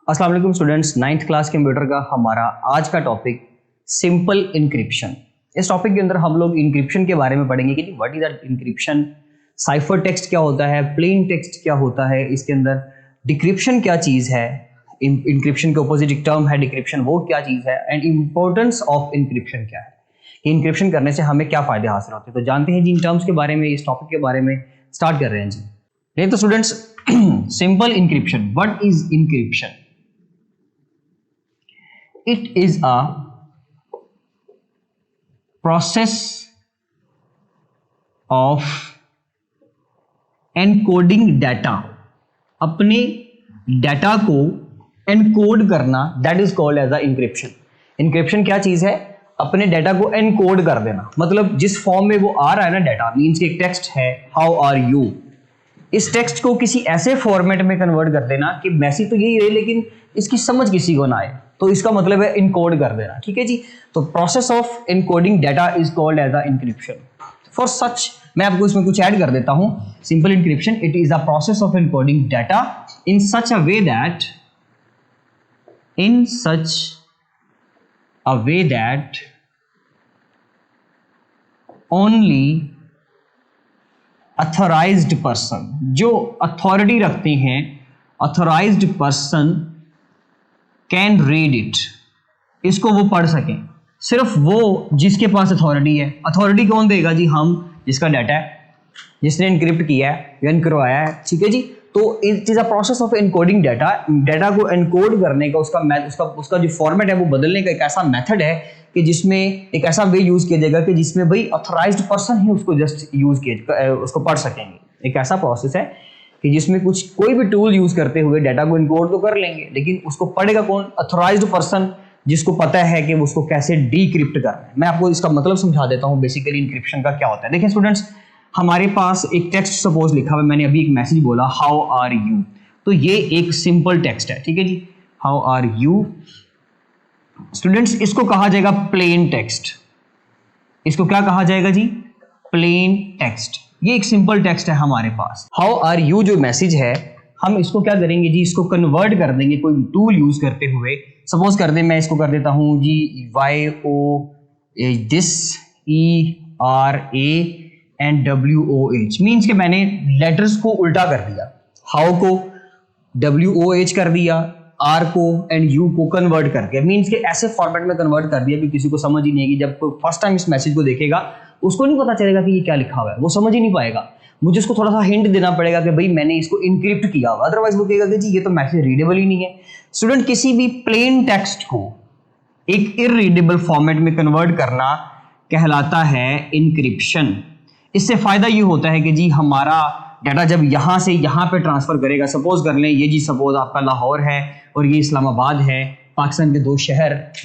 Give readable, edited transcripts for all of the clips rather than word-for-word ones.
अस्सलाम वालेकुम students, 9th class computer का हमारा आज का टॉपिक सिंपल इंक्रिप्शन। इस टॉपिक के अंदर हम लोग इंक्रिप्शन के बारे में पढ़ेंगे कि what is that encryption, cipher text क्या होता है, प्लेन टेक्स्ट क्या होता है, इसके अंदर डिक्रिप्शन क्या चीज़ है, इंक्रिप्शन के अपोजिट एक टर्म है डिक्रिप्शन, वो क्या चीज़ है, एंड इंपॉर्टेंस ऑफ इंक्रिप्शन क्या है, इंक्रिप्शन करने से हमें क्या फायदे हासिल होते हैं। तो जानते हैं जी इन टर्म्स के बारे में, इस टॉपिक के बारे में स्टार्ट कर रहे हैं जी। नहीं तो students, simple encryption, what is encryption? It is a process of encoding data, अपने डाटा को एनकोड करना, that is called as a encryption. Encryption क्या चीज है? अपने डाटा को एनकोड कर देना, मतलब जिस फॉर्म में वो आ रहा है ना डाटा, मीन्स एक टेक्स्ट है हाउ आर यू, इस टेक्स्ट को किसी ऐसे फॉर्मेट में कन्वर्ट कर देना कि मैसेज तो यही रहे लेकिन इसकी समझ किसी को ना आए, तो इसका मतलब है इनकोड कर देना। ठीक है जी, तो process of encoding data is called as a encryption. For such, मैं आपको इसमें कुछ ऐड कर देता हूं। Simple encryption, it is a process of encoding data in such a way that only authorised person, जो अथॉरिटी रखते हैं, authorised person can read it, इसको वो पढ़ सकें, सिर्फ वो जिसके पास अथॉरिटी है। अथॉरिटी कौन देगा जी? हम, जिसका डाटा है, जिसने इनक्रिप्ट किया है या करवाया है। ठीक है जी, तो it is a process of encoding data, data को एनकोड करने का उसका जो फॉर्मेट है वो बदलने का एक ऐसा मेथड है कि जिसमें एक ऐसा वे यूज किया जाएगा कि जिसमें भाई अथोराइज्ड पर्सन ही उसको जस्ट यूज किए उसको पढ़ सकेंगे। एक ऐसा प्रोसेस है कि जिसमें कोई भी टूल यूज करते हुए डाटा को इनकोड तो कर लेंगे, लेकिन उसको पढ़ेगा कौन? अथोराइज्ड पर्सन, जिसको पता है कि उसको कैसे डीक्रिप्ट करना है। मैं आपको इसका मतलब समझा देता हूं बेसिकली इंक्रिप्शन का क्या होता है। देखिए स्टूडेंट्स, हमारे पास एक टेक्स्ट सपोज लिखा हुआ है, मैंने अभी एक मैसेज बोला हाउ आर यू, तो ये एक सिंपल टेक्स्ट है। ठीक है जी, हाउ आर यू। स्टूडेंट्स, इसको कहा जाएगा प्लेन टेक्स्ट। इसको क्या कहा जाएगा जी? Plain text. ये एक सिंपल टेक्स्ट है हमारे पास। हाउ आर यू जो मैसेज है, हम इसको क्या करेंगे जी? इसको कन्वर्ट कर देंगे कोई टूल यूज करते हुए। सपोज कर दे, मैं इसको कर देता हूं जी YO एंड WOH, मीन्स कि मैंने लेटर्स को उल्टा कर दिया। हाउ को WOH कर दिया, R को एंड U को कन्वर्ट करके, मीन्स कि ऐसे फॉर्मेट में कन्वर्ट कर दिया कि किसी को समझ ही नहीं आएगी। जब कोई फर्स्ट टाइम इस मैसेज को देखेगा उसको नहीं पता चलेगा कि ये क्या लिखा हुआ है, वो समझ ही नहीं पाएगा। मुझे उसको थोड़ा सा हिंट देना पड़ेगा कि भाई मैंने इसको इनक्रिप्ट किया हुआ, अदरवाइज वो कहेगा कि जी ये तो मैसेज रीडेबल ही नहीं है। स्टूडेंट, किसी भी प्लेन टेक्स्ट को एक इररीडेबल फॉर्मेट में कन्वर्ट करना कहलाता है इंक्रिप्शन। इससे फायदा ये होता है कि जी हमारा डाटा जब यहां से यहां पे ट्रांसफर करेगा, सपोज कर लें ये जी, सपोज आपका लाहौर है और ये इस्लामाबाद है, पाकिस्तान के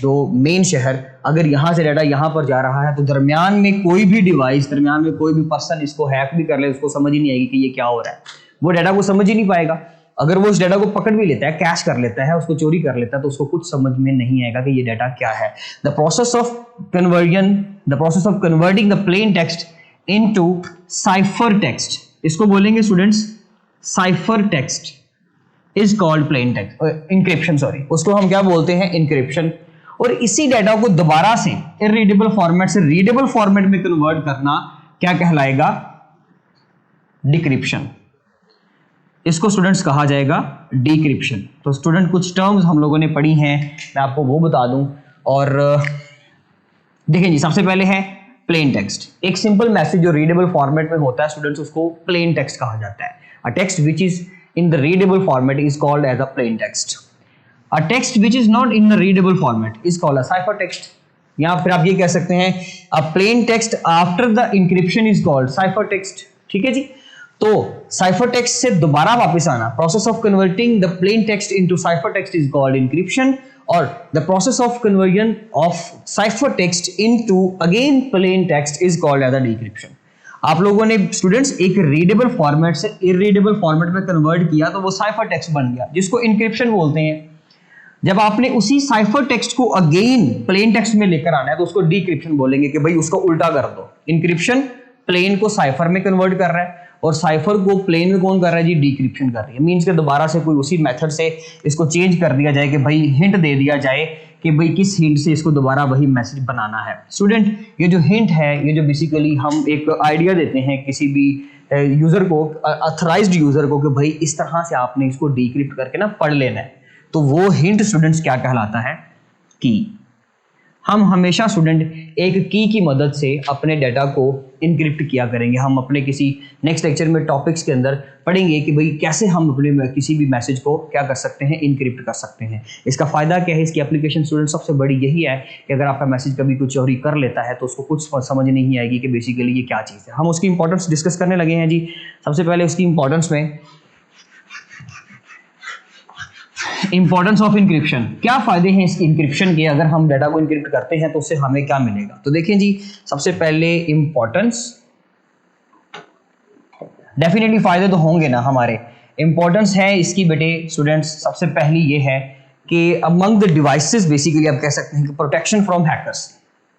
दो मेन शहर, अगर यहाँ से डाटा यहाँ पर जा रहा है तो दरमियान में कोई भी डिवाइस, दरमियान में कोई भी पर्सन इसको हैक भी कर ले, उसको समझ ही नहीं आएगी कि ये क्या हो रहा है, वो डाटा को समझ ही नहीं पाएगा। अगर वो उस डाटा को पकड़ भी लेता है, कैश कर लेता है, उसको चोरी कर लेता है, तो उसको कुछ समझ में नहीं आएगा कि ये डाटा क्या है। The process of converting the plain text into cipher text, इसको बोलेंगे students cipher text, is called plain text encryption, sorry, उसको हम क्या बोलते हैं? इंक्रिप्शन। और इसी डाटा को दोबारा से इररीडेबल फॉर्मेट से रीडेबल फॉर्मेट में कन्वर्ट करना क्या कहलाएगा? डिक्रिप्शन। इसको स्टूडेंट्स कहा जाएगा डिक्रिप्शन। तो स्टूडेंट, कुछ टर्म्स हम लोगों ने पढ़ी हैं, मैं आपको वो बता दूं। और देखें जी, सबसे पहले है प्लेन टेक्स्ट। एक सिंपल मैसेज जो रीडेबल फॉर्मेट में होता है स्टूडेंट्स, उसको प्लेन टेक्स्ट कहा जाता है। A text which is in the readable format is called as a plain text. A text which is not in the readable format is called a cipher text. या फिर आप ये कह सकते हैं a plain text after the encryption is called cipher text. ठीक है जी, तो cipher text से दोबारा वापस आना, process of converting the plain text into cipher text is called encryption, और the process of conversion of cipher text into again plain text is called as a decryption. आप लोगों ने स्टूडेंट्स एक readable format से इररीडेबल format में convert किया तो वो साइफर टेक्स्ट बन गया, जिसको इंक्रिप्शन बोलते हैं। जब आपने उसी साइफर टेक्स्ट को अगेन प्लेन टेक्स्ट में लेकर आना है तो उसको डिक्रिप्शन बोलेंगे कि भाई उसको उल्टा कर दो। इंक्रिप्शन प्लेन को साइफर में कन्वर्ट कर रहा है और साइफर को प्लेन में कौन कर रहा है जी, डिक्रिप्शन कर रही है। मीन्स के दोबारा से कोई उसी मेथड से इसको चेंज कर दिया जाए कि भाई हिंट दे दिया जाए कि भाई किस हिंट से इसको दोबारा वही मैसेज बनाना है। स्टूडेंट ये जो हिंट है, ये जो बेसिकली हम एक आइडिया देते हैं किसी भी यूजर को, ऑथराइज्ड यूजर को, कि भाई इस तरह से आपने इसको डिक्रिप्ट करके ना पढ़ लेना है, तो वो हिंट स्टूडेंट्स क्या कहलाता है, की। हम हमेशा स्टूडेंट एक की मदद से अपने डाटा को इनक्रिप्ट किया करेंगे। हम अपने किसी नेक्स्ट लेक्चर में टॉपिक्स के अंदर पढ़ेंगे कि भाई कैसे हम अपने किसी भी मैसेज को क्या कर सकते हैं, इनक्रिप्ट कर सकते हैं। इसका फ़ायदा क्या है, इसकी एप्लीकेशन स्टूडेंट सबसे बड़ी यही है कि अगर आपका मैसेज कभी कुछ चोरी कर लेता है तो उसको कुछ समझ नहीं आएगी कि बेसिकली ये क्या चीज़ है। हम उसकी इंपॉर्टेंस डिस्कस करने लगे हैं जी। सबसे पहले उसकी इंपॉर्टेंस में इंपॉर्टेंस ऑफ इंक्रिप्शन, क्या फायदे हैं इसकी इंक्रिप्शन के, अगर हम डाटा को इंक्रिप्ट करते हैं तो उससे हमें क्या मिलेगा। तो देखें जी, सबसे पहले इंपॉर्टेंस, डेफिनेटली फायदे तो होंगे ना हमारे। इंपॉर्टेंस है इसकी बेटे स्टूडेंट्स, सबसे पहली ये है कि अमंग द डिवाइसेस, बेसिकली आप कह सकते हैं कि protection from hackers,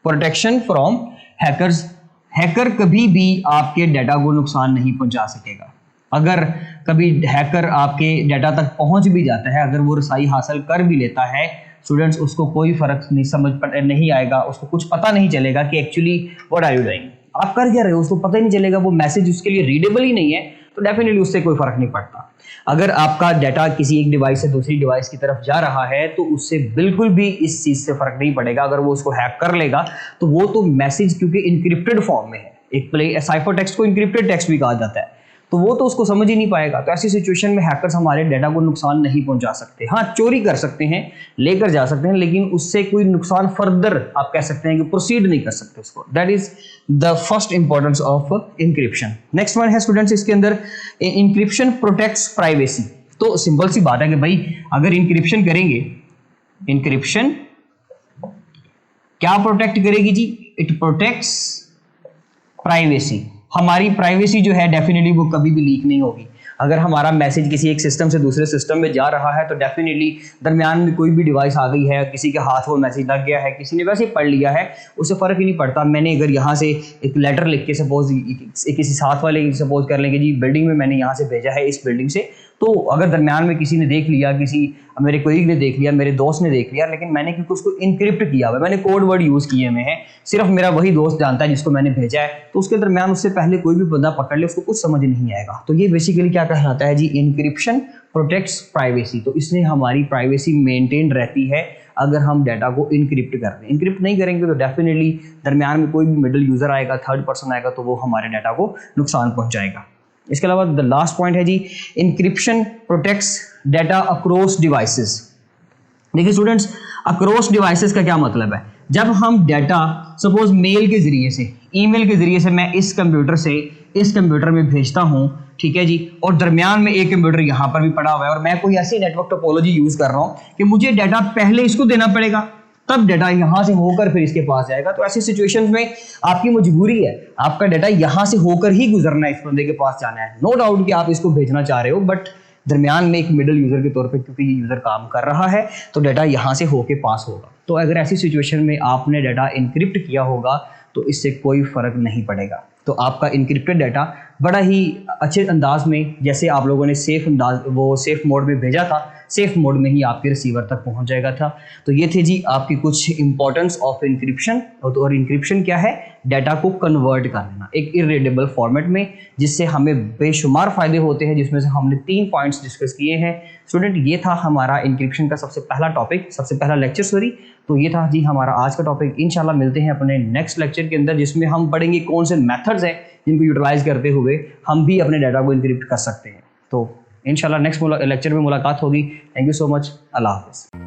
protection from hackers. Hacker कभी भी आपके डाटा को नुकसान नहीं पहुंचा सकेगा। अगर कभी हैकर आपके डाटा तक पहुंच भी जाता है, अगर वो रसाई हासिल कर भी लेता है स्टूडेंट्स, उसको कोई फर्क नहीं आएगा, उसको कुछ पता नहीं चलेगा कि actually what are you doing, आप कर क्या रहे हो, उसको पता ही नहीं चलेगा, वो मैसेज उसके लिए रीडेबल ही नहीं है, तो डेफिनेटली उससे कोई फर्क नहीं पड़ता। अगर आपका डाटा किसी एक डिवाइस से दूसरी डिवाइस की तरफ जा रहा है तो उससे बिल्कुल भी इस चीज़ से फर्क नहीं पड़ेगा। अगर वो उसको हैक कर लेगा तो वो तो मैसेज, क्योंकि इंक्रिप्टेड फॉर्म में है, एक साइफर टेक्स्ट को इंक्रिप्टेड टेक्स्ट भी कहा जाता है, तो वो तो उसको समझ ही नहीं पाएगा। तो ऐसी सिचुएशन में हैकर्स हमारे डाटा को नुकसान नहीं पहुंचा सकते। हाँ, चोरी कर सकते हैं, लेकर जा सकते हैं, लेकिन उससे कोई नुकसान फर्दर आप कह सकते हैं कि प्रोसीड नहीं कर सकते उसको। That is the first importance of encryption. Next one है स्टूडेंट्स, इसके अंदर इंक्रिप्शन प्रोटेक्ट्स प्राइवेसी। तो सिंपल सी बात है कि भाई अगर इंक्रिप्शन करेंगे, इंक्रिप्शन क्या प्रोटेक्ट करेगी जी, इट प्रोटेक्ट्स प्राइवेसी। हमारी प्राइवेसी जो है डेफिनेटली वो कभी भी लीक नहीं होगी। अगर हमारा मैसेज किसी एक सिस्टम से दूसरे सिस्टम में जा रहा है तो डेफिनेटली दरमियान में कोई भी डिवाइस आ गई है, किसी के हाथ वो मैसेज लग गया है, किसी ने वैसे ही पढ़ लिया है, उससे फ़र्क ही नहीं पड़ता। मैंने अगर यहाँ से एक लेटर लिख के सपोज किसी साथ वाले की सपोज कर लेंगे जी, बिल्डिंग में मैंने यहाँ से भेजा है इस बिल्डिंग से, तो अगर दरमियान में किसी ने देख लिया, किसी मेरे कोई ने देख लिया, मेरे दोस्त ने देख लिया, लेकिन मैंने क्योंकि उसको इनक्रिप्ट किया हुआ है, मैंने कोड वर्ड यूज़ किए हुए हैं, सिर्फ मेरा वही दोस्त जानता है जिसको मैंने भेजा है, तो उसके दरमियान उससे पहले कोई भी बंदा पकड़ ले उसको कुछ समझ नहीं आएगा। तो ये बेसिकली क्या कहलाता है जी, इनक्रिप्शन प्रोटेक्ट्स प्राइवेसी। तो इसलिए हमारी प्राइवेसी मेंटेन रहती है अगर हम डाटा को इनक्रिप्ट कर रहे हैं। इनक्रिप्ट नहीं करेंगे तो डेफिनेटली दरमियान में कोई भी मिडिल यूज़र आएगा, थर्ड पर्सन आएगा, तो वो हमारे डाटा को नुकसान पहुँचाएगा। इसके अलावा द लास्ट पॉइंट है जी, encryption protects data across devices. देखिए स्टूडेंट्स, अक्रॉस डिवाइसेस का क्या मतलब है, जब हम डाटा सपोज मेल के जरिए से, ईमेल के जरिए से मैं इस कंप्यूटर से इस कंप्यूटर में भेजता हूं, ठीक है जी, और दरमियान में एक कंप्यूटर यहां पर भी पड़ा हुआ है और मैं कोई ऐसी नेटवर्क टोपोलॉजी यूज कर रहा हूं कि मुझे डाटा पहले इसको देना पड़ेगा, तब डाटा यहां से होकर फिर इसके पास जाएगा। तो ऐसी सिचुएशंस में आपकी मजबूरी है, आपका डाटा यहां से होकर ही गुजरना है, इस बंदे के पास जाना है। नो डाउट कि आप इसको भेजना चाह रहे हो, बट दरमियान में एक मिडिल यूजर के तौर पे क्योंकि ये यूजर काम कर रहा है तो डाटा यहाँ से होके पास होगा। तो अगर ऐसी सिचुएशन में आपने डाटा इनक्रिप्ट किया होगा तो इससे कोई फर्क नहीं पड़ेगा। तो आपका इनक्रिप्टेड डाटा बड़ा ही अच्छे अंदाज में, जैसे आप लोगों ने सेफ मोड में भेजा था, सेफ मोड में ही आपके रिसीवर तक पहुंच जाएगा था। तो ये थे जी आपकी कुछ इंपॉर्टेंस ऑफ इंक्रिप्शन। और इंक्रिप्शन क्या है, डाटा को कन्वर्ट कर लेना एक इरेडेबल फॉर्मेट में, जिससे हमें बेशुमार फायदे होते हैं, जिसमें से हमने 3 पॉइंट्स डिस्कस किए हैं। स्टूडेंट, ये था हमारा इंक्रिप्शन का सबसे पहला टॉपिक, सबसे पहला लेक्चर सॉरी। तो ये था जी हमारा आज का टॉपिक। इंशाल्लाह मिलते हैं अपने नेक्स्ट लेक्चर के अंदर, जिसमें हम पढ़ेंगे कौन से मेथड्स हैं जिनको यूटिलाइज करते हुए हम भी अपने डाटा को इनक्रिप्ट कर सकते हैं। तो इंशाल्लाह नेक्स्ट लेक्चर में मुलाकात होगी। Thank you so much. अल्लाह हाफिज़।